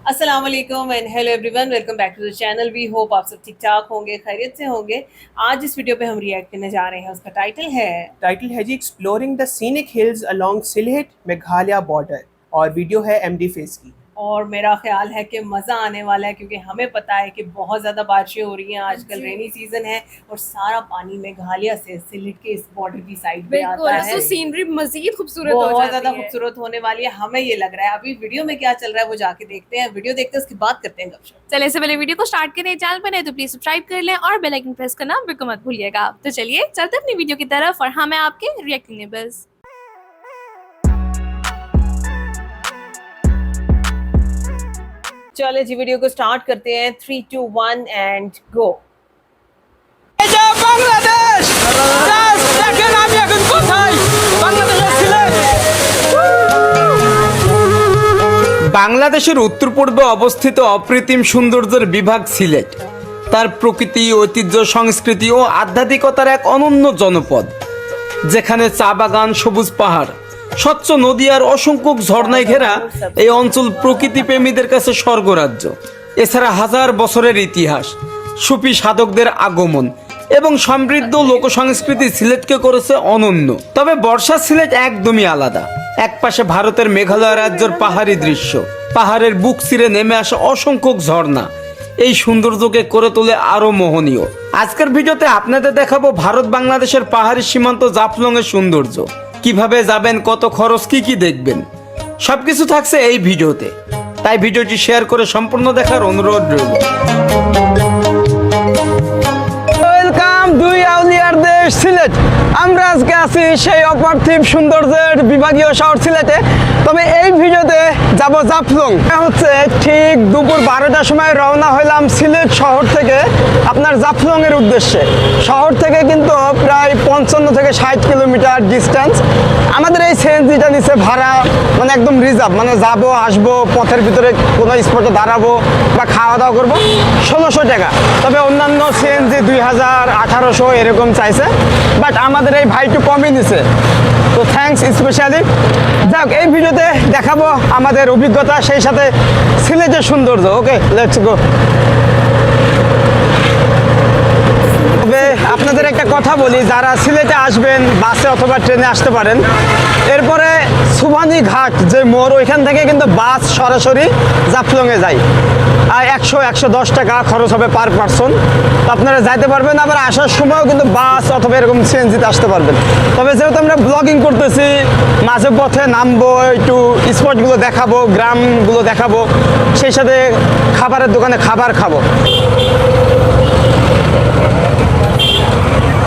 अस्सलाम वालेकुम and hello everyone, welcome back to the channel. We hope आप सब ठीक ठाक होंगे, खैरियत से होंगे। आज इस वीडियो पे हम रिएक्ट करने जा रहे हैं, उसका टाइटल है जी exploring the scenic hills along Sylhet Meghalaya border और वीडियो है एमडी फेस की। और मेरा ख्याल है कि मज़ा आने वाला है क्योंकि हमें पता है कि बहुत ज़्यादा बारिशें हो रही हैं आजकल, रेनी सीजन है और सारा पानी मेघालय से सिलहेट के इस बॉर्डर की साइड पे आता है। तो सीनरी मजीद खूबसूरत हो बहुत जाती ज़्यादा है। खूबसूरत होने वाली है, हमें ये लग रहा है। अभी वीडियो में क्या चल रहा है वो जाके देखते हैं, वीडियो देखते हैं उसकी बात करते हैं गपशप। चलिए इससे पहले वीडियो को स्टार्ट करें, चैनल पर नए तो प्लीज सब्सक्राइब कर लें और बेल आइकन प्रेस करना बिल्कुल मत भूलिएगा। तो चलिए चलते हैं अपनी वीडियो की तरफ और हाँ मैं आपके रिएक्टिंग नेबर्स। चले जी वीडियो को स्टार्ट करते हैं। 3, 2, 1 एंड गो। বাংলাদেশ দেখেন আমি এখন কোথায় বাংলাদেশের সিলেট বাংলাদেশের উত্তর পূর্বে অবস্থিত অপ্রতিম সৌন্দর্যের বিভাগ সিলেট তার প্রকৃতি, ঐতিহ্য, সংস্কৃতি ও আধ্যাত্মিকতার এক অনন্য জনপদ, যেখানে চা বাগান, সবুজ পাহাড়, স্বচ্ছ নদী আর অসংখ্য ঝর্ণায় ঘেরা এই অঞ্চল প্রকৃতি প্রেমীদের কাছে স্বর্গরাজ্য। এছাড়া হাজার বছরের ইতিহাস, সুফি সাধকদের আগমন এবং সমৃদ্ধ লোকসংস্কৃতি সিলেটকে করেছে অনন্য। তবে বর্ষা সিলেট একদমই আলাদা। একপাশে ভারতের মেঘালয় রাজ্যের পাহাড়ি দৃশ্য, পাহাড়ের বুক চিরে নেমে আসা অসংখ্য ঝর্ণা এই সৌন্দর্যকে করে তোলে আরো মোহনীয়। আজকের ভিডিওতে আপনাদের দেখাবো ভারত বাংলাদেশের পাহাড়ি সীমান্ত জাফলং এর সৌন্দর্য। কিভাবে যাবেন, কত খরচ, কি দেখবেন, সবকিছু থাকছে এই ভিডিওতে। তাই ভিডিওটি শেয়ার করে সম্পূর্ণ দেখার অনুরোধ রইল। ওয়েলকাম দুই আউলিয়ার দেশ সিলেট। আমরা আজকে আছি সেই অপার্থিব সৌন্দর্যের বিভাগীয় শহর সিলেটে। তবে এই ভিডিওতে যাব জাফলং। হচ্ছে ঠিক দুপুর 12টার সময় রওনা হইলাম সিলেট শহর থেকে আপনার জাফলং এর উদ্দেশ্যে। শহর থেকে কিন্তু প্রায় 55 থেকে 60 কিলোমিটার ডিস্টেন্স। আমাদের এই সিএনজিটা নিচে ভাড়া মানে একদম রিজার্ভ, মানে যাবো আসবো, পথের ভিতরে কোনো স্পটে দাঁড়াবো বা খাওয়া দাওয়া করবো 1600 টাকা। তবে অন্যান্য সিএনজি 2000, 1800 এরকম চাইছে, বাট আমাদের এই ভাইটু কমই নিছে, তো থ্যাঙ্কস স্পেশালি। যাক, এই ভিডিওতে দেখাবো আমাদের অভিজ্ঞতা, সেই সাথে সিলেটের সৌন্দর্য। ওকে, লেটস গো। তবে আপনাদের একটা কথা বলি, যারা সিলেটে আসবেন বাসে অথবা ট্রেনে আসতে পারেন। এরপরে সুবানি ঘাট যে মোড়, ওইখান থেকে কিন্তু বাস সরাসরি জাফলংয়ে যায়। আর 100-110 টাকা খরচ হবে পার পারসন। তো আপনারা যাইতে পারবেন, আবার আসার সময়ও কিন্তু বাস অথবা এরকম সিএনজিতে আসতে পারবেন। তবে যেহেতু আমরা ব্লগিং করতেছি, মাঝে পথে নামবো, একটু স্পটগুলো দেখাবো, গ্রামগুলো দেখাবো, সেই সাথে খাবারের দোকানে খাবার খাবো।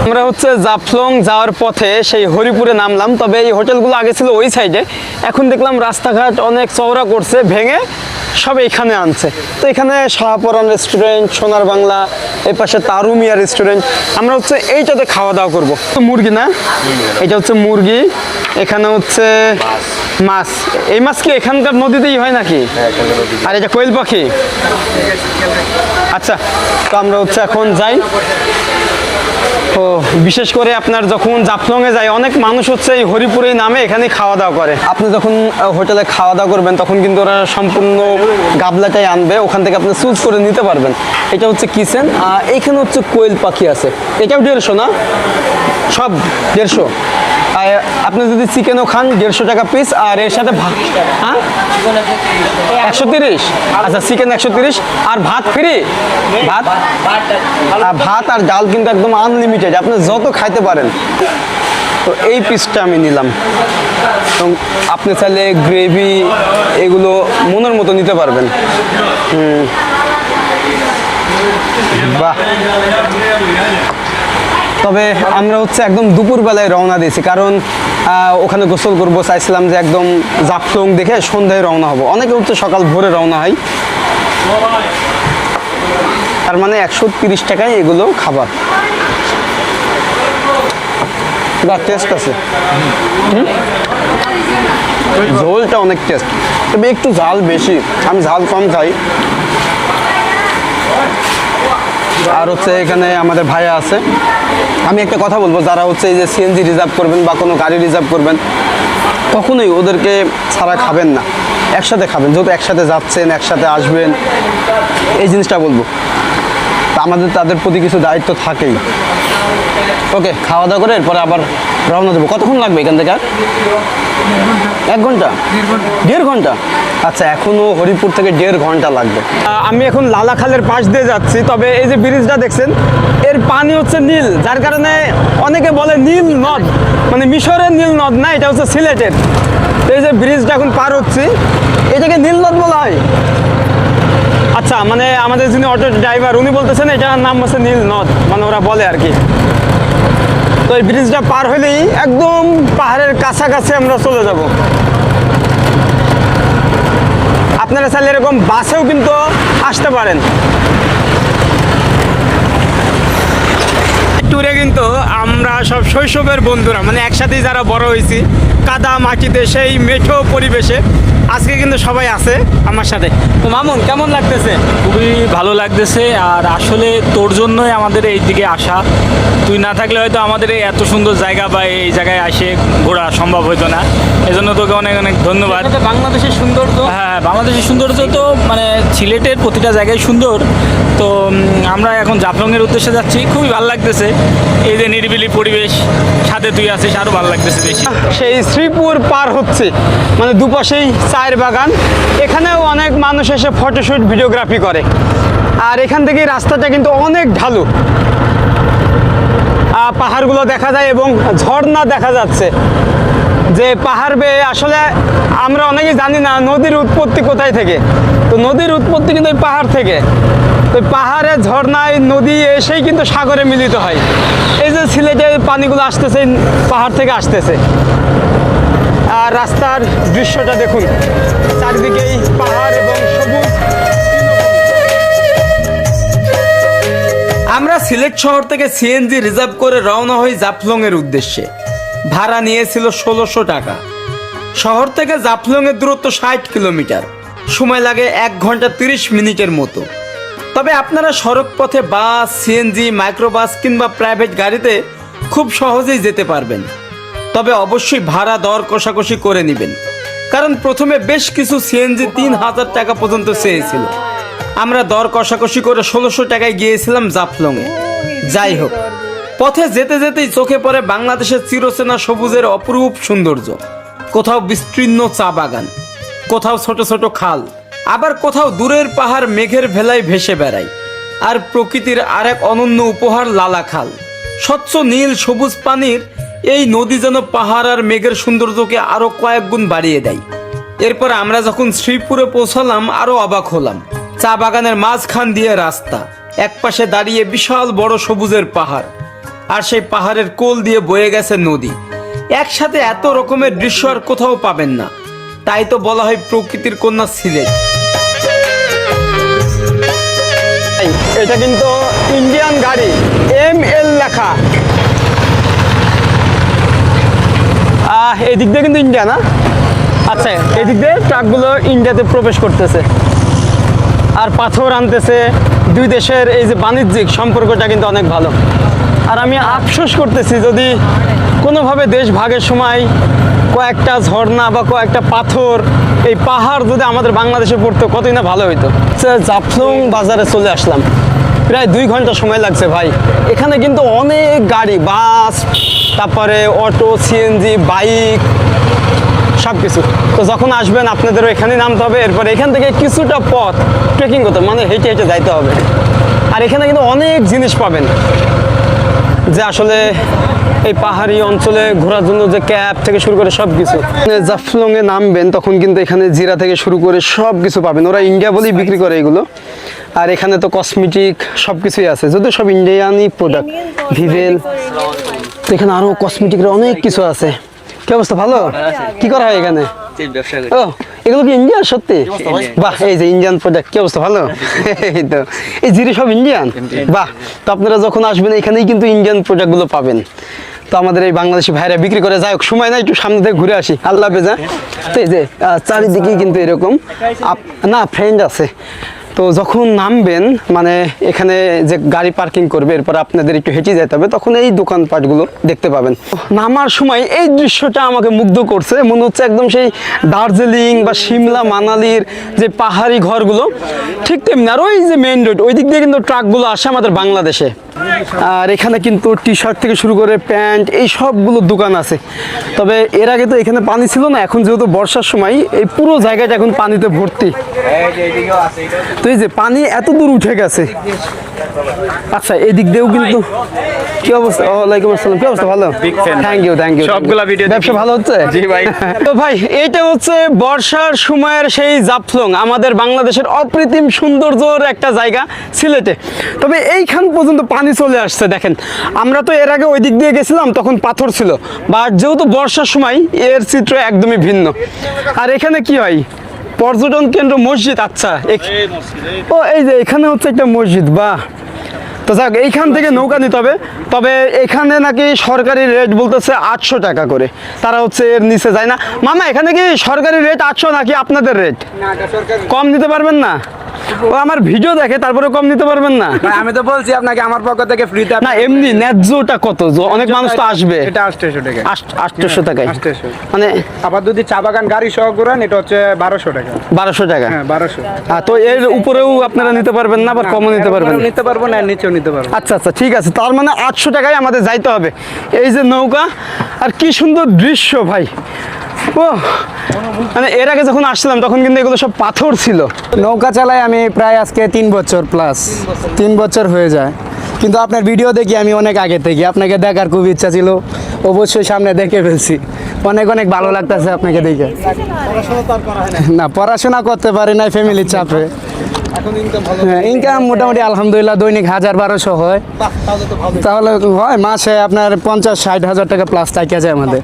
আমরা হচ্ছে জাফলং যাওয়ার পথে সেই হরিপুরে নামলাম। তবে এই হোটেলগুলো আগে ছিল ওই সাইডে, এখন দেখলাম রাস্তাঘাট অনেক চওড়া করছে, ভেঙে সব এখানে আনছে। তো এখানে শাহপরান রেস্টুরেন্ট, সোনার বাংলা, এই পাশে তারুমিয়া রেস্টুরেন্ট। আমরা হচ্ছে এইটাতে খাওয়া দাওয়া করবো। মুরগি না, এটা হচ্ছে মুরগি, এখানে হচ্ছে মাছ। এই মাছ কি এখানকার নদীতেই হয় নাকি? আর এটা কোয়েল পাখি। আচ্ছা, তো আমরা হচ্ছে এখন যাই। তো বিশেষ করে আপনার যখন জাফলংয়ে যায়, অনেক মানুষ হচ্ছে এই হরিপুরেই নামে এখানে খাওয়া দাওয়া করে। আপনি যখন হোটেলে খাওয়া দাওয়া করবেন তখন কিন্তু ওরা সম্পূর্ণ গাবলাটাই আনবে, ওখান থেকে আপনি চুজ করে নিতে পারবেন। এটা হচ্ছে কিচেন, আর এইখানে হচ্ছে কোয়েল পাখি আছে, এটাও 150 না, সব 150। আর আপনি যদি চিকেনও খান 150 টাকা পিস, আর এর সাথে ভাত, হ্যাঁ 130। আচ্ছা, চিকেন 130 আর ভাত ফ্রি। ভাত আর ডাল কিন্তু একদম আনলিমিটেড, আপনি যত খাইতে পারেন। তো এই পিসটা আমি নিলাম। এবং আপনি চাইলে গ্রেভি এগুলো মনের মতো নিতে পারবেন। বাহ। তবে আমরা হচ্ছে একদম দুপুরবেলায় রওনা দিয়েছি, কারণ ওখানে গোসল করবো চাইছিলাম যে একদম জাফলং দেখে সন্ধ্যায় রওনা হবো। অনেকে হচ্ছে সকাল ভোরে রওনা হয়। তার মানে 130 টাকায় এগুলো খাবার। বা টেস্ট আছে, ঝোলটা অনেক টেস্ট, তবে একটু ঝাল বেশি, আমি ঝাল কম খাই। আর হচ্ছে এখানে আমাদের ভাইয়া আছে। আমি একটা কথা বলবো, যারা হচ্ছে এই যে সিএনজি রিজার্ভ করবেন বা কোনো গাড়ি রিজার্ভ করবেন, কখনোই ওদেরকে ছাড়া খাবেন না। একসাথে খাবেন, যেহেতু একসাথে যাচ্ছেন একসাথে আসবেন, এই জিনিসটা বলবো। তা আমাদের তাদের প্রতি কিছু দায়িত্ব থাকেই। ওকে, খাওয়া দাওয়া করে এরপরে আবার রওনা দেবো। কতক্ষণ লাগবে এখান থেকে? 1 ঘন্টা? 1.5 ঘন্টা? আচ্ছা, এখনো হরিপুর থেকে 1.5 ঘন্টা লাগবে। আমি এখন লালাখালের পাশ দিয়ে যাচ্ছি, তবে এই যে ব্রিজটা দেখছেন এর পানি হচ্ছে নীল, যার কারণে অনেকে বলে নীল নদ, মানে মিশরের নীল নদ না, এটা হচ্ছে সিলেটের। তো এই যে ব্রিজটা এখন পার হচ্ছি, এটাকে নীল নদ বলা হয়। আচ্ছা, মানে আমাদের যিনি অটো ড্রাইভার উনি বলতেছেন এটার নাম হচ্ছে নীল নদ, মানে ওরা বলে আর কি। তো এই ব্রিজটা পার হলেই একদম পাহাড়ের কাছাকাছি আমরা চলে যাব। আপনারা চাইলে এরকম বাসেও কিন্তু আসতে পারেন। ট্যুরে কিন্তু আমরা সব শৈশবের বন্ধুরা, মানে একসাথেই যারা বড় হয়েছি কাদা মাটিতে সেই মেঠো পরিবেশে, আজকে কিন্তু সবাই আছে আমার সাথে। তো মামুন, কেমন লাগতেছে? খুবই ভালো লাগতেছে, আর আসলে তোর জন্যই আমাদের এই দিকে আসা। তুই না থাকলে হয়তো আমাদের এই এত সুন্দর জায়গা বা এই জায়গায় আসে ঘোরা সম্ভব হতো না। এজন্য তোকে অনেক অনেক ধন্যবাদ। বাংলাদেশের সৌন্দর্য। হ্যাঁ, বাংলাদেশের সৌন্দর্য তো মানে সিলেটের প্রতিটা জায়গায় সুন্দর। তো আমরা এখন জাফলংয়ের উদ্দেশ্যে যাচ্ছি, খুবই ভালো লাগতেছে। এই যে নিরিবিলি পরিবেশ, সাথে তুই আছিস, আরও ভালো লাগতেছে বেশি। সেই শ্রীপুর পার হচ্ছে, মানে দুপাশেই চায়ের বাগান, এখানেও অনেক মানুষ এসে ফটোশুট ভিডিওগ্রাফি করে। আর এখান থেকে রাস্তাটা কিন্তু অনেক ঢালু, পাহাড়গুলো দেখা যায় এবং ঝর্ণা দেখা যাচ্ছে। যে পাহাড় বেয়ে আসলে আমরা অনেকেই জানি না নদীর উৎপত্তি কোথায় থেকে। তো নদীর উৎপত্তি কিন্তু এই পাহাড় থেকে। তো পাহাড়ে ঝর্ণায় নদী এসেই কিন্তু সাগরে মিলিত হয়। এই যে সিলেটে পানিগুলো আসতেছে পাহাড় থেকে আসতেছে। আর রাস্তার দৃশ্যটা দেখুন, চারিদিকেই পাহাড় এবং সবুজ। আমরা সিলেট শহর থেকে সিএনজি রিজার্ভ করে রওনা হই জাফলংয়ের উদ্দেশ্যে। ভাড়া নিয়েছিল 1600 টাকা। শহর থেকে জাফলংয়ের দূরত্ব 60 কিলোমিটার, সময় লাগে 1 ঘন্টা 30 মিনিটের মতো। তবে আপনারা সড়ক পথে বাস, সিএনজি, মাইক্রোবাস কিংবা প্রাইভেট গাড়িতে খুব সহজেই যেতে পারবেন। তবে অবশ্যই ভাড়া দর কষাকষি করে নেবেন, কারণ প্রথমে বেশ কিছু সিএনজি 3000 টাকা পর্যন্ত চেয়েছিল। আমরা দর কষাকষি করে 1600 টাকায় গিয়েছিলাম জাফলংয়ে। যাই হোক, পথে যেতে যেতেই চোখে পড়ে বাংলাদেশের চিরচেনা সবুজের অপরূপ সৌন্দর্য। কোথাও বিস্তীর্ণ চা বাগান, কোথাও ছোট ছোট খাল, আবার কোথাও দূরের পাহাড় মেঘের ভেলায় ভেসে বেড়ায়। আর প্রকৃতির আরেক অনন্য উপহার লালাখাল। স্বচ্ছ নীল সবুজ পানির এই নদী যেন পাহাড় আর মেঘের সৌন্দর্যকে আরো কয়েক গুণ বাড়িয়ে দেয়। এরপর আমরা যখন শ্রীপুরে পৌঁছালাম আরো অবাক হলাম। চা বাগানের মাঝখান দিয়ে রাস্তা, একপাশে দাঁড়িয়ে বিশাল বড় সবুজের পাহাড়, আর সেই পাহাড়ের কোল দিয়ে বয়ে গেছে নদী। একসাথে এত রকমের দৃশ্য আর কোথাও পাবেন না। তাই তো বলা হয় প্রকৃতির কন্যা সিলেট। এটা কিন্তু ইন্ডিয়ান গাড়ি, ML লেখা। এদিক দিয়ে কিন্তু ইন্ডিয়া না? আচ্ছা, এদিক দিয়ে ট্রাকগুলো ইন্ডিয়াতে প্রবেশ করতেছে আর পাথর আনতেছে। দুই দেশের এই যে বাণিজ্যিক সম্পর্কটা কিন্তু অনেক ভালো। আর আমি আফসোস করতেছি, যদি কোনোভাবে দেশ ভাগের সময় কয়েকটা ঝর্ণা বা কয়েকটা পাথর, এই পাহাড় যদি আমাদের বাংলাদেশে পড়তো কতই না ভালো হইতো। জাফলং বাজারে চলে আসলাম, প্রায় 2 ঘন্টা সময় লাগছে ভাই। এখানে কিন্তু অনেক গাড়ি, বাস, তারপরে অটো, সিএনজি, বাইক, সব কিছু। তো যখন আসবেন আপনাদেরও এখানে নামতে হবে। এরপরে এখান থেকে কিছুটা পথ ট্রেকিং করতে, মানে হেঁটে হেঁটে যাইতে হবে। আর এখানে কিন্তু অনেক জিনিস পাবেন, যে আসলে এই পাহাড়ি অঞ্চলে ঘোরার জন্য যে ক্যাব থেকে শুরু করে সব কিছু। জাফলংয়ে নামবেন তখন কিন্তু এখানে জিরা থেকে শুরু করে সব কিছু পাবেন। ওরা ইন্ডিয়া বলেই বিক্রি করে এগুলো। আর এখানে তো কসমেটিক সব কিছুই আছে, যদিও সব ইন্ডিয়ানই প্রোডাক্ট। ভিভেল, তো এখানে আরও কসমেটিকের অনেক কিছু আছে। কি অবস্থা, ভালো? কি করা হয় এখানে? ও, এগুলো কি ইন্ডিয়ান সত্যি? বাহ, এই যে ইন্ডিয়ান প্রোডাক্ট। কি অবস্থা, ভালো? এই তো, এই জিরে সব ইন্ডিয়ান। বাহ, তো আপনারা যখন আসবেন এখানেই কিন্তু ইন্ডিয়ান প্রোডাক্টগুলো পাবেন। তো আমাদের এই বাংলাদেশি ভাইরা বিক্রি করে। যাই হোক, সময় না, একটু সামনে থেকে ঘুরে আসি। আল্লাহ হাফেজ। তো এই যে চারিদিকেই কিন্তু এরকম, না ফ্রেন্ড আছে, তো যখন নামবেন মানে এখানে যে গাড়ি পার্কিং করবে এরপর আপনাদের একটু হেঁটে যেতে হবে, তখন এই দোকানপাটগুলো দেখতে পাবেন। নামার সময় এই দৃশ্যটা আমাকে মুগ্ধ করছে, মনে হচ্ছে একদম সেই দার্জিলিং বা সিমলা মানালির যে পাহাড়ি ঘরগুলো ঠিক তেমনি। আর ওই যে মেইন রোড ওই দিক দিয়ে কিন্তু ট্রাকগুলো আসে আমাদের বাংলাদেশে। আর এখানে কিন্তু টি শার্ট থেকে শুরু করে প্যান্ট এই সবগুলো দোকান আছে। তবে এর আগে তো এখানে পানি ছিল না, এখন যেহেতু বর্ষার সময় এই পুরো জায়গাটা এখন পানিতে ভর্তি। তো এই যে পানি এত দূর উঠে গেছে। আচ্ছা এদিক দিয়েও কিন্তু কি অবস্থা? ওয়ালাইকুম আসসালাম, কি অবস্থা? ভালো, থ্যাংক ইউ থ্যাংক ইউ। সবগুলা ভিডিও ব্যবসা ভালো হচ্ছে? জি ভাই। তো ভাই এইটা হচ্ছে বর্ষার সময়ের সেই জাফলং, আমাদের বাংলাদেশের অপ্রতিম সৌন্দর্যর একটা জায়গা সিলেটে। তবে এইখান পর্যন্ত পানি চলে আসছে দেখেন। আমরা তো এর আগে ওই দিক দিয়ে গেছিলাম, তখন পাথর ছিল, বাট যেহেতু বর্ষার সময় এর চিত্র একদমই ভিন্ন। আর এখানে কি হয়? পর্যটন কেন্দ্র মসজিদ। আচ্ছা ও এই যে এখানে হচ্ছে একটা মসজিদ, বাহ। তো যাক এইখান থেকে নৌকা নিতে হবে। তবে এখানে নাকি সরকারি রেট বলতেছে 800 টাকা করে, তারা হচ্ছে এর নিচে যায় না। মামা এখানে কি সরকারি রেট 800 নাকি আপনাদের রেট? কম নিতে পারবেন না? ও আমার ভিডিও দেখে তারপরে কম নিতে পারবেন না? আমি তো বলছি আপনাকে আমার পক্ষ থেকে ফ্রিতে। না এমনি ন্যায্যটা কত? অনেক মানুষ তো আসবে। এটা 800 টাকা। 800 টাকায় 800 মানে। আবার যদি চা বাগান গাড়ি সহ করেন এটা হচ্ছে 1200 টাকা। 1200 টাকা? হ্যাঁ 1200। তো এর উপরেও আপনারা নিতে পারবেন না, আবার কমও নিতে পারবেন? নিতে পারবো না, নিচেও নিতে পারবো। আচ্ছা আচ্ছা ঠিক আছে, তার মানে 800 টাকায় আমাদের যাইতে হবে। এই যে নৌকা, আর কি সুন্দর দৃশ্য ভাই। ও মানে এর আগে যখন আসছিলাম তখন কিন্তু এগুলো সব পাথর ছিল। নৌকা চালাই আমি প্রায় আজকে 3 বছর প্লাস, 3 বছর হয়ে যায়। কিন্তু আপনার ভিডিও দেখি আমি অনেক আগে থেকে, আপনাকে দেখার খুব ইচ্ছা ছিল, অবশ্যই সামনে দেখে ফেলছি। অনেক অনেক ভালো লাগতেছে আপনাকে দেখে। না পড়াশোনা করতে পারি না ফ্যামিলির চাপে। ইনকাম মোটামুটি আলহামদুলিল্লাহ দৈনিক 1000-1200 হয়। তাহলে হয় মাসে আপনার 50-60 হাজার টাকা প্লাস থাকে যায় আমাদের।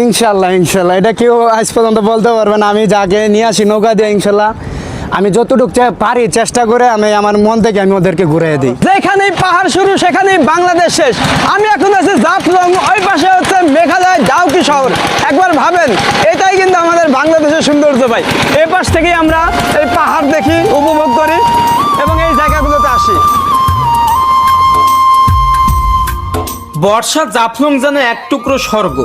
ইনশাল্লাহ ইনশাল্লাহ এটা কেউ আজ পর্যন্ত বলতে পারবে না। আমি যাকে নিয়ে আসি নৌকা দিয়ে ইনশাল্লাহ আমি যতটুকু পারি চেষ্টা করে আমি আমার মন থেকে আমি ওদেরকে ঘুরিয়ে দিই। যেখানেই পাহাড় শুরু সেখানেই বাংলাদেশ শেষ। আমি এখন আছি জাফলং, ওই পাশে হচ্ছে মেঘালয় ডাউকি শহর। একবার ভাবেন এটাই কিন্তু আমাদের বাংলাদেশের সৌন্দর্য ভাই। এই পাশ থেকেই আমরা এই পাহাড় দেখি, উপভোগ করি এবং এই জায়গাগুলোতে আসি। বর্ষা জাফলং যেন এক টুকরো স্বর্গ।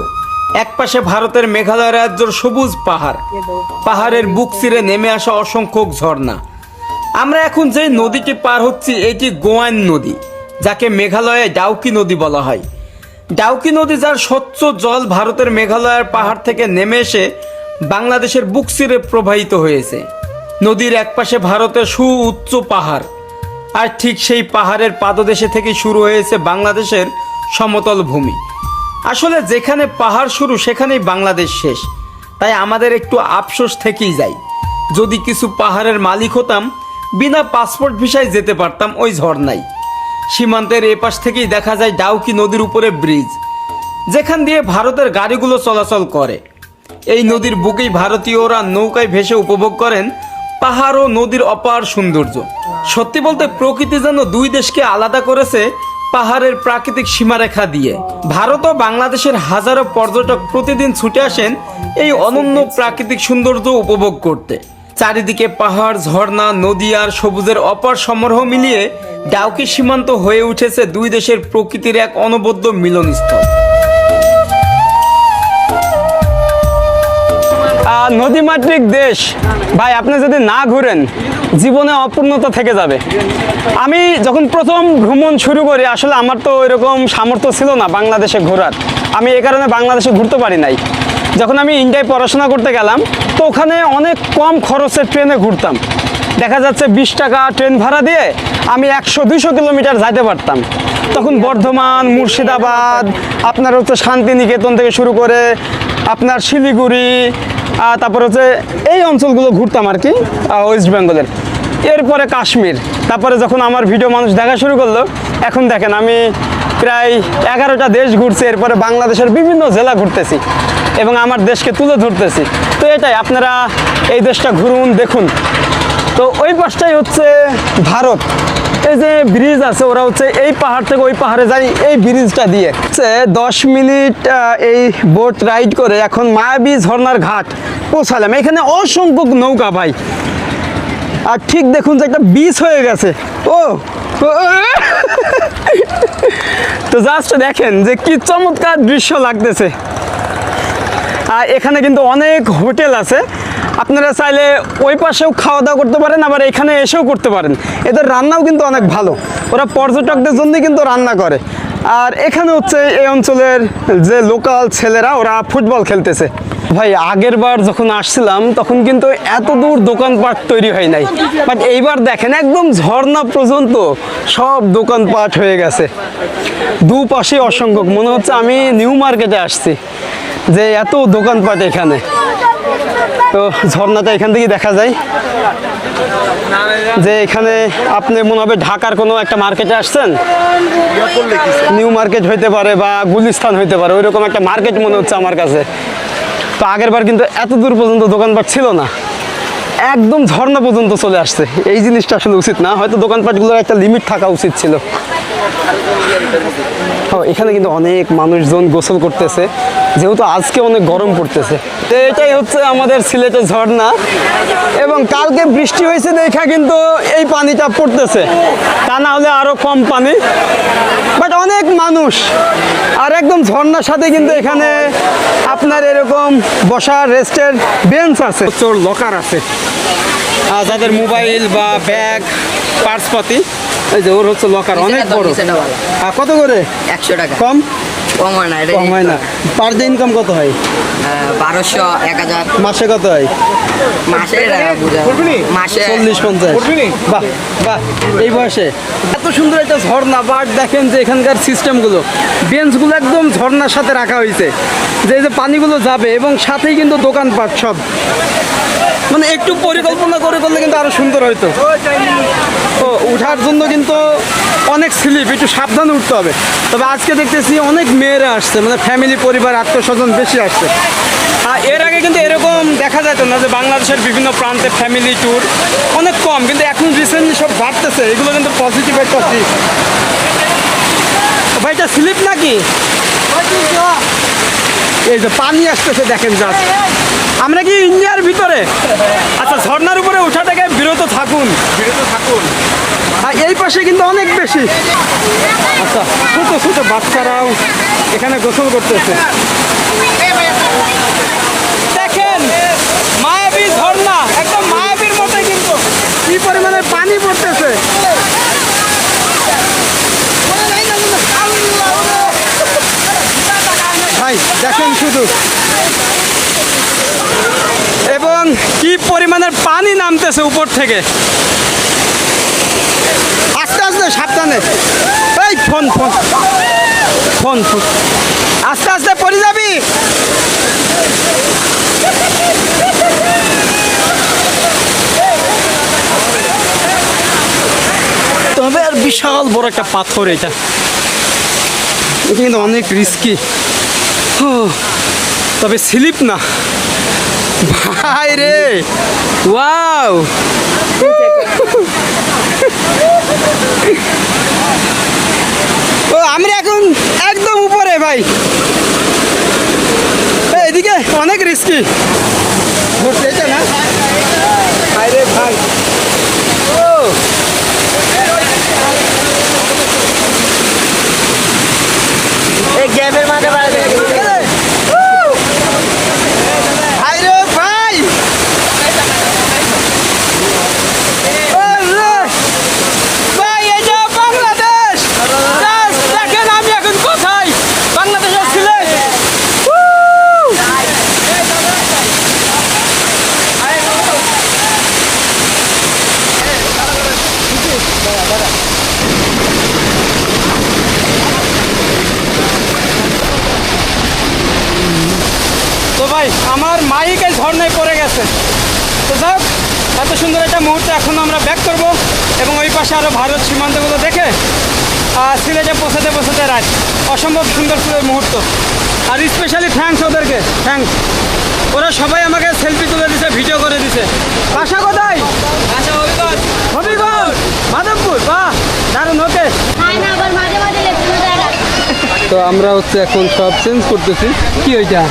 এক পাশে ভারতের মেঘালয় রাজ্যের সবুজ পাহাড়, পাহাড়ের বুক চিরে নেমে আসা অসংখ্য ঝর্ণা। আমরা এখন যে নদীটি পার হচ্ছি এটি গোয়াইন নদী, যাকে মেঘালয়ে ডাউকি নদী বলা হয়। ডাউকি নদী যার স্বচ্ছ জল ভারতের মেঘালয়ের পাহাড় থেকে নেমে এসে বাংলাদেশের বুক চিরে প্রবাহিত হয়েছে। নদীর একপাশে ভারতের সুউচ্চ পাহাড়, আর ঠিক সেই পাহাড়ের পাদদেশে থেকে শুরু হয়েছে বাংলাদেশের সমতল ভূমি। আসলে যেখানে পাহাড় শুরু সেখানেই বাংলাদেশ শেষ। তাই আমাদের একটু আফসোস থেকেই যায়, যদি কিছু পাহাড়ের মালিক হতাম বিনা পাসপোর্ট ভিসায় যেতে পারতাম ওই ঝর্ণায়। সীমান্তের এপাশ থেকেই দেখা যায় ডাউকি নদীর উপরে ব্রিজ, যেখান দিয়ে ভারতের গাড়িগুলো চলাচল করে। এই নদীর বুকেই ভারতীয়রা নৌকায় ভেসে উপভোগ করেন পাহাড় ও নদীর অপার সৌন্দর্য। সত্যি বলতে প্রকৃতি যেন দুই দেশকে আলাদা করেছে পাহাড়ের প্রাকৃতিক সীমারেখা দিয়ে। ভারত ও বাংলাদেশের হাজারো পর্যটক প্রতিদিন ছুটে আসেন এই অনন্য প্রাকৃতিক সৌন্দর্য উপভোগ করতে। চারিদিকে পাহাড়, ঝর্ণা, নদী আর সবুজের অপার সমারোহ মিলিয়ে ডাউকি সীমান্ত হয়ে উঠেছে দুই দেশের প্রকৃতির এক অনবদ্য মিলনস্থল। নদীমাতৃক দেশ ভাই, আপনি যদি না ঘুরেন জীবনে অপূর্ণতা থেকে যাবে। আমি যখন প্রথম ভ্রমণ শুরু করি আসলে আমার তো এরকম সামর্থ্য ছিল না বাংলাদেশে ঘোরার। আমি এই কারণে বাংলাদেশে ঘুরতে পারি নাই। যখন আমি ইন্ডিয়ায় পড়াশোনা করতে গেলাম তো ওখানে অনেক কম খরচে ট্রেনে ঘুরতাম। দেখা যাচ্ছে 20 টাকা ট্রেন ভাড়া দিয়ে আমি 100-200 কিলোমিটার যাইতে পারতাম। তখন বর্ধমান, মুর্শিদাবাদ, আপনার হচ্ছে শান্তিনিকেতন থেকে শুরু করে আপনার শিলিগুড়ি, তারপর হচ্ছে এই অঞ্চলগুলো ঘুরতাম আর কি, ওয়েস্ট বেঙ্গলের। এরপরে কাশ্মীর। তারপরে যখন আমার ভিডিও মানুষ দেখা শুরু করলো, এখন দেখেন আমি প্রায় 11টা দেশ ঘুরছি। এরপরে বাংলাদেশের বিভিন্ন জেলা ঘুরতেছি এবং আমার দেশকে তুলে ধরতেছি। তো এটাই, আপনারা এই দেশটা ঘুরুন, দেখুন। তো ওই পাশটাই হচ্ছে ভারত। এই যে ব্রিজ আছে, ওরা হচ্ছে এই পাহাড় থেকে ওই পাহাড়ে যায় এই ব্রিজটা দিয়ে। 10 মিনিট এই বোট রাইড করে এখন মায়াবী ঝর্ণার ঘাট পৌঁছালাম। এখানে অসংখ্য নৌকা ভাই, আর ঠিক দেখুন যে একটা বিচ হয়ে গেছে। তো জাস্ট দেখেন যে কি চমৎকার দৃশ্য লাগতেছে। আর এখানে কিন্তু অনেক হোটেল আছে, আপনারা চাইলে ওই পাশেও খাওয়া দাওয়া করতে পারেন, আবার এখানে এসেও করতে পারেন। এদের রান্নাও কিন্তু অনেক ভালো, ওরা পর্যটকদের জন্য কিন্তু রান্না করে। আর এখানে হচ্ছে এই অঞ্চলের যে লোকাল ছেলেরা ওরা ফুটবল খেলতেছে। ভাই আগের বার যখন আসছিলাম তখন কিন্তু এত দূর দোকানপাট তৈরি হয় নাই, বাট এইবার দেখেন একদম ঝর্ণা পর্যন্ত সব দোকানপাট হয়ে গেছে, দুপাশে অসংখ্য। মনে হচ্ছে আমি নিউ মার্কেটে আসছি, যে এত দোকানপাট এখানে। তো ঝর্ণাটা এখান থেকে দেখা যায়, যে এখানে আপনি মনে হবে ঢাকার কোনো একটা মার্কেটে আসছেন, নিউ মার্কেট হইতে পারে বা গুলিস্তান হইতে পারে, ওইরকম একটা মার্কেট মনে হচ্ছে আমার কাছে। তো আগের বার কিন্তু এত দূর পর্যন্ত দোকানপাট ছিল না, একদম ঝর্ণা পর্যন্ত চলে আসছে। এই জিনিসটা আসলে উচিত না, হয়তো দোকানপাটগুলোর একটা লিমিট থাকা উচিত ছিল। এখানে কিন্তু অনেক মানুষজন গোসল করতেছে, যেহেতু আজকে অনেক গরম পড়তেছে। তো এটাই হচ্ছে আমাদের সিলেটের ঝর্ণা, এবং কালকে বৃষ্টি হয়েছে দেখা কিন্তু এই পানিটা পড়তেছে, তা না হলে আরো কম পানি। বাট অনেক মানুষ, আর একদম ঝর্ণার সাথে কিন্তু এখানে আপনার এরকম বসার রেস্টের বেঞ্চ আছে, চোর লকার আছে, যাদের মোবাইল বা ব্যাগ পার্সপাতি, এই যে ওর হচ্ছে লকার অনেক বড়। কত করে? 100 টাকা। কম কম হয় না, কম হয় না। পার ডে ইনকাম কত হয়? 1200, 1000। মাসে কত হয়? মাসে মাসে 40-50। বাহ বাহ, এই বয়সে এত সুন্দর একটা ঝর্ণা। বাট দেখেন যে এখানকার সিস্টেমগুলো, বেঞ্চগুলো একদম ঝর্ণার সাথে রাখা হয়েছে, যে যে পানিগুলো যাবে, এবং সাথেই কিন্তু দোকানপাট সব। মানে একটু পরিকল্পনা করে করলে কিন্তু আরো সুন্দর হইতো। তো উঠার জন্য কিন্তু অনেক স্লিপ, একটু সাবধানে উঠতে হবে। তবে আজকে দেখতেছি অনেক মেয়েরা আসছে, মানে ফ্যামিলি, পরিবার, আত্মীয়স্বজন বেশি আসছে। আর এর আগে কিন্তু এরকম দেখা যেত না, যে বাংলাদেশের বিভিন্ন প্রান্তে ফ্যামিলি ট্যুর অনেক কম, কিন্তু এখন রিসেন্টলি সব বাড়তেছে। এগুলো কিন্তু পজিটিভ একটা দিক। ভাই এটা স্লিপ নাকি? এই যে পানি আসতেছে দেখেন, জাস্ট আমরা কি ইন্ডিয়ার ভিতরে? আচ্ছা, ঝর্ণার উপরে ওঠা থেকে বিরত থাকুন। আর এই পাশে কিন্তু অনেক বেশি, আচ্ছা, ছোট ছোট বাচ্চারাও এখানে গোসল করতেছে। দেখেন মায়াবী ঝর্ণা, একদম মায়াবীর মতোই, কিন্তু কি পরিমাণে পানি পড়তেছে। ভাই দেখেন শুধু, এবং কি পরিমাণের পানি নামতেছে উপর থেকে। আস্তে আস্তে, সাবধানে। এই ফোন ফোন ফোন ফোন, আস্তে আস্তে পড়ে যাবি। তবে আর বিশাল বড় একটা পাথর, এটা কিন্তু অনেক রিস্কি। তবে স্লিপ না ভাই রে, ওয়াও। ও আমরা এখন একদম উপরে ভাই, এদিকে অনেক রিস্কি। এটা না ভাই রে ভাই, ও এই গেমের মাঝে আমার মাইক এই ঝর্ণায় পড়ে গেছে। তো যাক, এত সুন্দর একটা মুহূর্ত এখন আমরা ব্যাক করব, এবং ওই পাশে আরও ভারত সীমান্তগুলো দেখে সিলেটে পৌঁছাতে রাত। অসম্ভব সুন্দর মুহূর্ত। আর স্পেশালি থ্যাঙ্কস ওদেরকে, থ্যাঙ্কস। ওরা সবাই আমাকে সেলফি তুলে দিছে, ভিডিও করে দিছে। বাসা কোথায়? হবিগঞ্জ, মাধবপুর। বাহ। তো আমরা হচ্ছে এখন সব চেঞ্জ করতেছি। কি ওইটা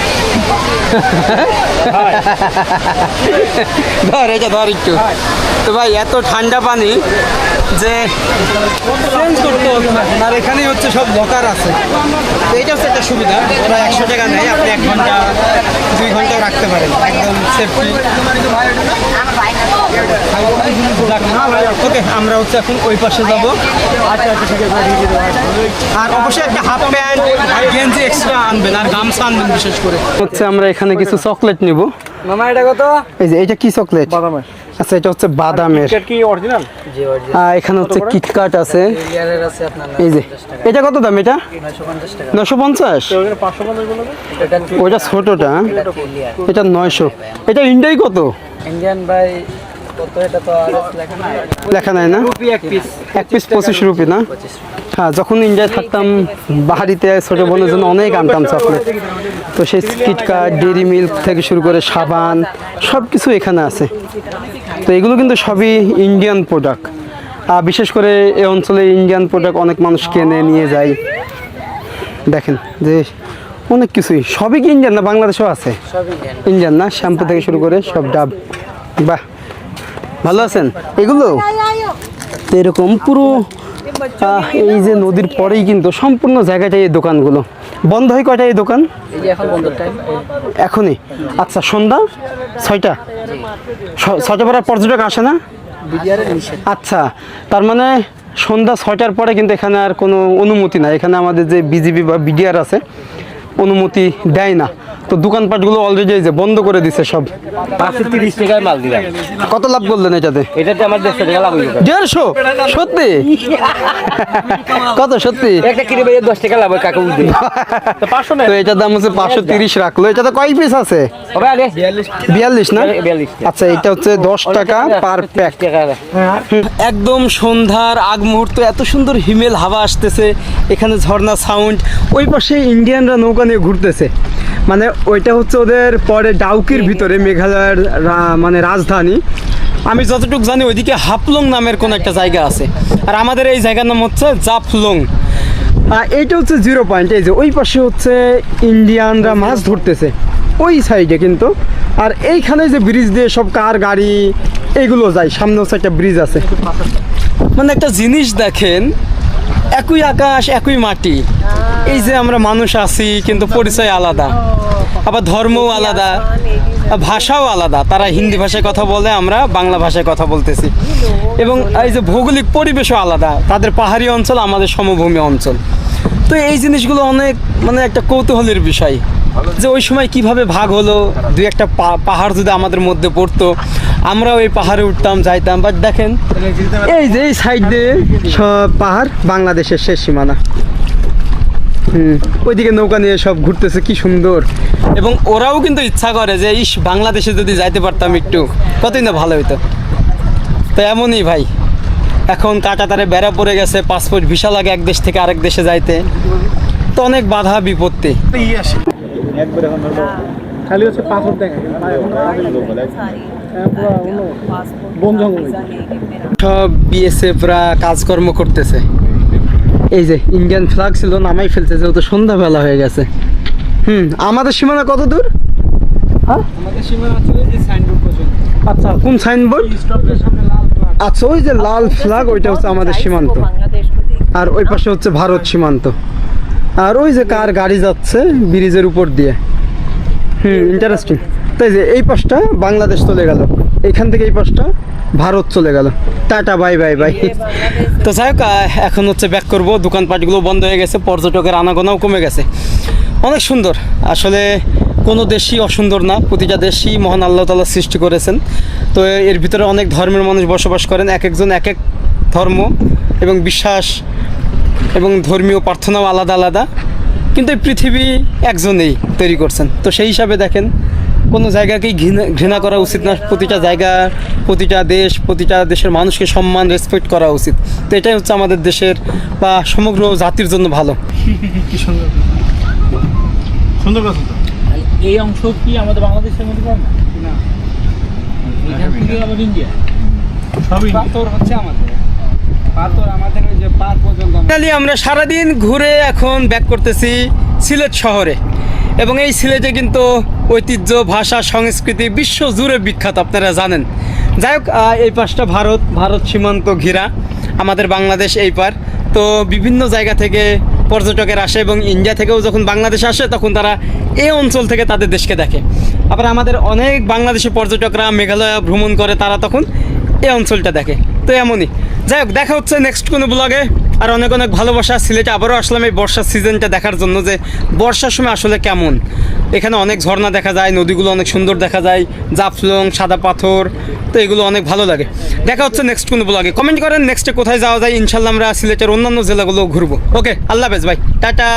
ধর, এটা ধর একটু। তো ভাই এত ঠান্ডা পানি যে চেঞ্জ করতে হবে না, আর এখানেই হচ্ছে সব লকার আছে। তো এইটা হচ্ছে একটা সুবিধা, ওরা 100 টাকা নেয়, আপনি 1 ঘন্টা 2 ঘন্টাও রাখতে পারেন, একদম সেফটি। ওকে, আমরা হচ্ছে এখন ওই পাশে যাব। আর অবশ্যই একটা হাফ প্যান্ট গেঞ্জি এক্সট্রা আনবেন, আর গামছা আনবেন বিশেষ করে। হচ্ছে আমরা এখানে কিছু চকলেট নিব। মামা এটা কত? এই যে এটা কি চকলেট? বাদামের। আচ্ছা, এটা হচ্ছে বাদামের। কি অরিজিনাল? জি অরিজিনাল। এখানে হচ্ছে কিটকাট আছে। ইয়ারের আছে আপনার এই যে এটা কত দাম? এটা 950 টাকা। 950। 550 বলো তো? ওইটা ছোটটা, এটা 900। এটা ইন্ডিয়ায় কত? ইন্ডিয়ান ভাই কত এটা তো আর লেখা নাই। লেখা নাই না? এক পিস 25 রুপি না? হ্যাঁ, যখন ইন্ডিয়ায় থাকতাম বাড়িতে ছোটো বোনের জন্য অনেক আনতাম চকলেট। তো সেই কিটকাট, ডেইরি মিল্ক থেকে শুরু করে সাবান সব কিছু এখানে আছে। তো এগুলো কিন্তু সবই ইন্ডিয়ান প্রোডাক্ট। বিশেষ করে এই অঞ্চলে ইন্ডিয়ান প্রোডাক্ট অনেক মানুষ কেনে নিয়ে যায়। দেখেন যে অনেক কিছুই, সবই কি ইন্ডিয়ান না বাংলাদেশেও আছে? ইন্ডিয়ান না? শ্যাম্পু থেকে শুরু করে সব ডাব। বাহ, ভালো আছেন? এগুলো তো এরকম পুরো এই যে নদীর পরেই কিন্তু সম্পূর্ণ জায়গাটাই এই দোকানগুলো। বন্ধ হয় কয়টা এই দোকান? এই যে এখন বন্ধ টাইম এখনই? আচ্ছা, সন্ধ্যা 6টা? 6টা পরে পর্যটক আসে না? আচ্ছা, তার মানে সন্ধ্যা 6টার পরে কিন্তু এখানে আর কোনো অনুমতি নাই। এখানে আমাদের যে বিজিবি বা বিডিআর আছে, অনুমতি দেয় না। তো দোকানপাটগুলো অলরেডি যে বন্ধ করে দিছে সব। 530 টাকায় মাল দিলাম। কত লাভ করলেন এটাতে? এটাতে আমার 150 টাকা লাভ হইলো। 150? সত্যি? কত সত্যি? একটা কিনে ভাই 10 টাকা লাভ হয় কাকা বুঝি। তো 500 না। তো এটার দাম হচ্ছে 530 রাখলো। এটাতে কয় পিস আছে? হবে আরে 42 না? 42। আচ্ছা, এটা হচ্ছে 10 টাকা পার প্যাক। একদম সন্ধ্যার আগ মুহূর্ত, এত সুন্দর হিমেল হাওয়া আসতেছে, এখানে ঝর্ণা সাউন্ড। ওই পাশে ইন্ডিয়ানরা নৌকা নিয়ে ঘুরতেছে, মানে ওইটা হচ্ছে ওদের পরে ডাউকির ভিতরে, মেঘালয়ের মানে রাজধানী। আমি যতটুকু জানি ওইদিকে হাফলং নামের কোন একটা জায়গা আছে, আর আমাদের এই জায়গার নাম হচ্ছে জাফলং। এইটা হচ্ছে 0 পয়েন্ট। এই যে ওই পাশে হচ্ছে ইন্ডিয়ানরা মাছ ধরতেছে ওই সাইডে কিন্তু। আর এইখানে যে ব্রিজ দিয়ে সব কার গাড়ি এইগুলো যায়, সামনে হচ্ছে একটা ব্রিজ আছে। মানে একটা জিনিস দেখেন, একই আকাশ একই মাটি, এই যে আমরা মানুষ আছি কিন্তু পরিচয় আলাদা, আবার ধর্মও আলাদা, ভাষাও আলাদা। তারা হিন্দি ভাষায় কথা বলে, আমরা বাংলা ভাষায় কথা বলতেছি, এবং এই যে ভৌগোলিক পরিবেশও আলাদা। তাদের পাহাড়ি অঞ্চল, আমাদের সমভূমি অঞ্চল। তো এই জিনিসগুলো অনেক মানে একটা কৌতূহলের বিষয় যে ওই সময় কিভাবে ভাগ হলো। দুই একটা পাহাড় যদি আমাদের মধ্যে পড়তো, আমরাও এই পাহাড়ে উঠতাম, যাইতাম। বাট দেখেন এই যে এই সাইড দিয়ে সব পাহাড়, বাংলাদেশের শেষ সীমানা। ওইদিকে নৌকা নিয়ে সব ঘুরতেছে, কি সুন্দর। এবং ওরাও কিন্তু ইচ্ছা করে যে ইস, বাংলাদেশে যদি যাইতে পারতাম একটু, কতই না ভালো হইতো। তো এমনই ভাই, এখন কাঁটাতারে বেড়া পড়ে গেছে, পাসপোর্ট ভিসা লাগে এক দেশ থেকে আরেক দেশে যাইতে, তো অনেক বাধা বিপত্তি। খালি হচ্ছে পাথর দেখে সব বিএসএফরা কাজকর্ম করতেছে। এই যে ইন্ডিয়ান ফ্ল্যাগ ছিল, নামাই ফেলছে, যেহেতু সন্ধ্যাবেলা হয়ে গেছে। আমাদের সীমানা কত দূর? হ্যাঁ, আমাদের সীমানা ছিল যে সাইনবোর্ড পর্যন্ত। আচ্ছা, কোন সাইনবোর্ড? আচ্ছা, ওই যে লাল ফ্ল্যাগ, ওইটা হচ্ছে আমাদের সীমান্ত, আর ওই পাশে হচ্ছে ভারত সীমান্ত। আর ওই যে কার গাড়ি যাচ্ছে ব্রিজের উপর দিয়ে। ইন্টারেস্টিং। তাই যে এই পাশটা বাংলাদেশ চলে গেল, এইখান থেকে এই পাশটা ভারত চলে গেল। Tata, bye bye bye. তো যাই হোক, এখন হচ্ছে ব্যাক করবো। দোকানপাটগুলো বন্ধ হয়ে গেছে, পর্যটকের আনাগোনাও কমে গেছে। অনেক সুন্দর, আসলে কোনো দেশই অসুন্দর না, প্রতিটা দেশই মহান আল্লাহ তাআলা সৃষ্টি করেছেন। তো এর ভিতরে অনেক ধর্মের মানুষ বসবাস করেন, এক একজন এক এক ধর্ম এবং বিশ্বাস এবং ধর্মীয় প্রার্থনাও আলাদা আলাদা, কিন্তু এই পৃথিবী একজনেই তৈরি করছেন। তো সেই হিসাবে দেখেন, কোনো জায়গাকেই ঘৃণা করা উচিত না। প্রতিটা জায়গা, প্রতিটা দেশ, প্রতিটা দেশের মানুষকে সম্মান, রেসপেক্ট করা উচিত। তো এটাই হচ্ছে আমাদের দেশের বা সমগ্র জাতির জন্য ভালো। কি সুন্দর সুন্দর কথা। এই অংশ কি আমাদের বাংলাদেশের মধ্যে পড়ে না? এখান থেকে আবার ইন্ডিয়া সবই পাথর হচ্ছে আমাদের। ফাইনালি আমরা সারাদিন ঘুরে এখন ব্যাক করতেছি সিলেট শহরে, এবং এই সিলেটে কিন্তু ঐতিহ্য, ভাষা, সংস্কৃতি বিশ্ব জুড়ে বিখ্যাত, আপনারা জানেন। যাই হোক, এই পাশটা ভারত সীমান্ত ঘেরা, আমাদের বাংলাদেশ এই পার। তো বিভিন্ন জায়গা থেকে পর্যটকের আসে, এবং ইন্ডিয়া থেকেও যখন বাংলাদেশে আসে তখন তারা এই অঞ্চল থেকে তাদের দেশকে দেখে। আবার আমাদের অনেক বাংলাদেশি পর্যটকরা মেঘালয় ভ্রমণ করে, তারা তখন এই অঞ্চলটা দেখে। তো এমনই, যাই হোক, দেখা হচ্ছে নেক্সট কোনো ব্লগে। আর অনেক অনেক ভালোবাসা। সিলেটে আবারও আসলাম এই বর্ষার সিজনটা দেখার জন্য, যে বর্ষার সময় আসলে কেমন। এখানে অনেক ঝর্ণা দেখা যায়, নদীগুলো অনেক সুন্দর দেখা যায়, জাফলং, সাদা পাথর, তো এগুলো অনেক ভালো লাগে। দেখা হচ্ছে নেক্সট কোনো ব্লগে। কমেন্ট করেন নেক্সটে কোথায় যাওয়া যায়। ইনশাল্লাহ আমরা সিলেটের অন্যান্য জেলাগুলো ঘুরবো। ওকে, আল্লাহ হাফেজ ভাই, টাটা।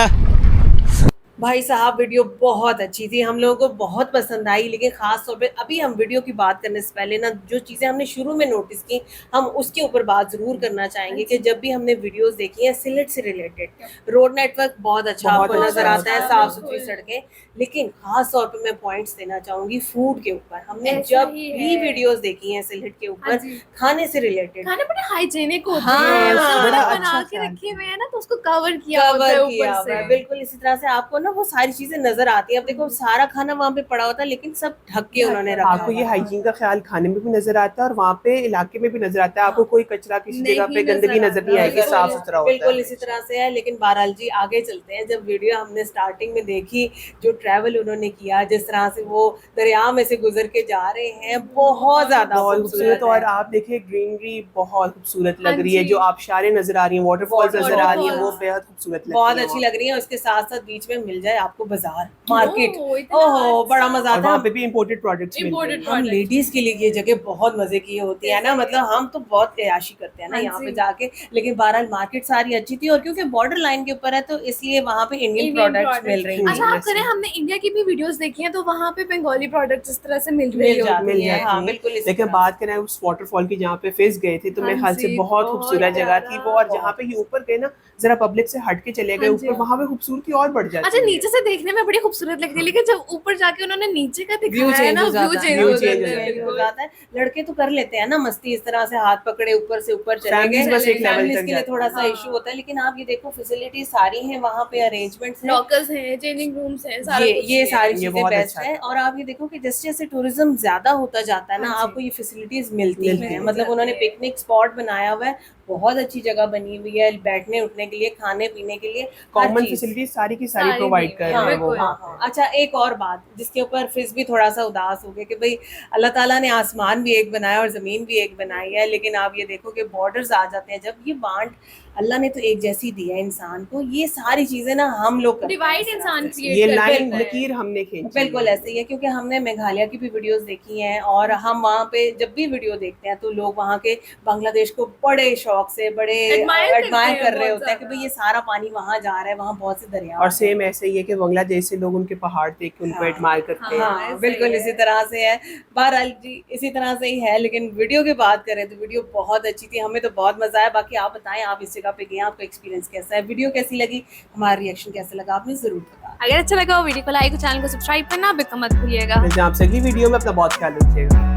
भाई साहब वीडियो बहुत अच्छी थी, हम लोगों को बहुत पसंद आई, लेकिन खास तौर पे अभी हम वीडियो की बात करने से पहले ना जो चीज़ें हमने शुरू में नोटिस की, हम उसके ऊपर बात ज़रूर करना चाहेंगे कि जब भी हमने वीडियोस देखी हैं सिलेट से रिलेटेड, रोड नेटवर्क बहुत अच्छा आपको नज़र आता है, साफ़ सुथरी सड़कें, लेकिन खास तौर पे मैं पॉइंट्स देना चाहूँगी फूड के ऊपर। हमने जब भी वीडियोस देखी हैं सिलेट के ऊपर खाने से रिलेटेड, खाने बड़े हाइजीनिक होते हाँ, हैं, बड़ा बना के रखे हुए हैं ना, तो उसको कवर किया होता कवर है किया ऊपर हुआ से। है। बिल्कुल इसी तरह से आपको ना वो सारी चीजें नजर आती है। अब देखो सारा खाना वहाँ पे पड़ा होता है, लेकिन सब ढक के उन्होंने रखा आपको ये हुआ है। हाइजीन का ख्याल खाने में भी नजर आता है और वहाँ पे इलाके में भी नजर आता है। आपको कोई कचरा किसी जगह पे गंदगी नजर नहीं आएगी, साफ सुथरा होता बिल्कुल है। इसी तरह से है। लेकिन बहरहाल जी आगे चलते हैं। जब वीडियो हमने स्टार्टिंग में देखी, जो ट्रैवल उन्होंने किया, जिस तरह से वो दरिया में से गुजर के जा रहे हैं, बहुत ज्यादा बहुत खूबसूरत खूबसूरत। और है। आप देखिए ग्रीनरी बहुत खूबसूरत लग हाँ रही है, जी। जो आबशारें नजर आ रही हैं, वाटरफॉल्स नजर आ रही हैं, वो बेहद खूबसूरत लगती बहुत हैं अच्छी वहाँ। लग रही है। उसके साथ साथ बीच में मिल जाए आपको बाजार, मार्केट, इतना ओहो बड़ा अच्छा। मजा और आता वहाँ है। पे भी इम्पोर्टेड प्रोडक्ट्स मिलते हैं। Imported हम लेडीज के लिए ये जगह बहुत मजे की होती है ना, मतलब हम तो बहुत कयाशी करते हैं ना हाँ यहाँ पे जी। जाके। लेकिन बहरहाल मार्केट सारी अच्छी थी, और क्योंकि बॉर्डर लाइन के ऊपर है तो इसलिए वहाँ पे इंडियन प्रोडक्ट्स मिल रही हैं। अच्छा, आप करें, हमने इंडिया की भी वीडियोस देखी हैं, तो वहाँ पे बंगाली प्रोडक्ट्स इस तरह से मिल रही मिल होती जाती मिल है, जाती हाँ हैं। बिल्कुल इसी लेकिन तरह बात करें उस वाटरफॉल की जहाँ पे फेस गए थे, तो मेरे हाँ ख्याल से जी, बहुत बहुत खूबसूरत जगह थी वो। और जहाँ पे ये ऊपर गए ना, जरा पब्लिक से हट के चले गए हाँ ऊपर, जी। वहाँ पे खूबसूरती और बढ़ जाती अच्छा, है। नीचे से देखने में बड़ी खूबसूरत लगती है, लेकिन जब ऊपर जाके उन्होंने नीचे का व्यू दिखाया है चेंज ना, हो व्यू जाता है, चेंज व्यू हो चेंज जाता है। हो जाता है। लड़के तो कर लेते हैं ना मस्ती, इस तरह से हाथ पकड़े ऊपर से ऊपर चले Families गए, बस एक level Families तक के लिए जाती थोड़ा सा हैं। इशू होता है। लेकिन आप ये देखो फैसिलिटी सारी हैं वहाँ पे, अरेंजमेंट्स हैं, लॉकर्स हैं, चेंजिंग रूम्स हैं, सारा ये कुछ ये है। सारी ये चीजें बहुत बेस्ट अच्छा है। और आप ये देखो कि जैसे जैसे टूरिज्म ज्यादा होता जाता है ना, हाँ जी। आपको ये फैसिलिटीज मिलती मिलती हैं। हैं। मतलब उन्होंने पिकनिक स्पॉट बनाया हुआ है, बहुत अच्छी जगह बनी हुई है, बैठने उठने के लिए, खाने पीने के लिए, हर कॉमन चीज़। फैसिलिटीज सारी की सारी सारी प्रोवाइड दी कर हुई रहे है, हैं वो। बिल्कुल। हाँ हाँ। अच्छा, एक और बात जिसके ऊपर फिज भी थोड़ा सा उदास हो गया कि भाई अल्लाह ताला ने आसमान भी एक बनाया और ज़मीन भी एक बनाई है, लेकिन आप ये देखो कि बॉर्डर्स आ जाते हैं जब। ये बांट अल्लाह ने तो एक जैसी दी है इंसान को, ये सारी चीज़ें ना हम लोग करते हैं डिवाइड इस तरह इंसान से। क्रिएट ये करता लाइन है। लकीर हमने खींची बिल्कुल है। ऐसे ही है, क्योंकि हमने मेघालय की भी वीडियोस देखी हैं, और हम वहाँ पे जब भी वीडियो देखते हैं तो लोग वहाँ के बांग्लादेश को बड़े शौक से, बड़े Admire करते एडमायर हैं कर रहे बहुत होते हैं कि भाई ये सारा पानी वहाँ जा रहा है, वहाँ बहुत से दरिया और सेम ऐसे ही है कि बांग्लादेश से लोग उनके पहाड़ देख के उनको हाँ। एडमायर करते हैं। हाँ बिल्कुल इसी तरह से है। बहरहाल जी इसी तरह से ही है। लेकिन वीडियो की बात करें तो वीडियो बहुत अच्छी थी, हमें तो बहुत मजा आया। बाकी आप बताएं, आप इस जगह पे गए, आपका एक्सपीरियंस कैसा है, वीडियो कैसी लगी, हमारा रिएक्शन कैसा लगा, आपने जरूर बताया। अगर अच्छा लगा हो वीडियो को लाइक और चैनल को सब्सक्राइब करना बिल्कुल मत भूलिएगा। मिलते हैं आपसे अगली वीडियो में, अपना बहुत ख्याल रखिएगा।